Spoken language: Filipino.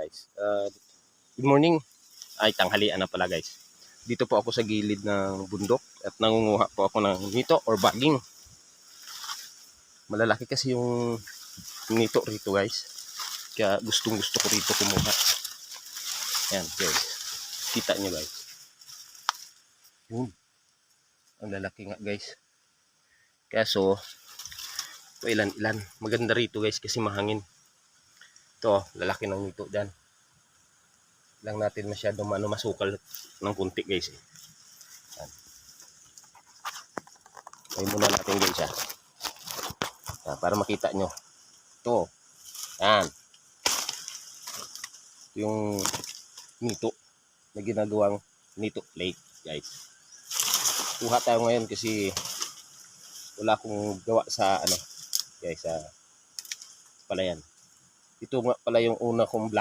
guys. Good morning. Ay, tanghalian na pala guys. Dito po ako sa gilid ng bundok at nangunguha po ako ng nito or baging. Malalaki kasi yung nito rito guys. Kaya gustong gusto ko rito kumuha. Yan guys. Kita nyo guys. Yun. Ang lalaki nga guys. Kaso, ilan-ilan. Maganda rito guys kasi mahangin. Ito, lalaki ng nito dyan. Lang natin masyadong masukal ng kunti guys. Yan. Ay muna natin guys ha. Yan, para makita nyo. Ito. Yan. Yung nito na ginagawang nito plate guys. Kuha tayo ngayon kasi wala akong gawa sa guys sa palayan. Ito nga pala yung una kong vlog.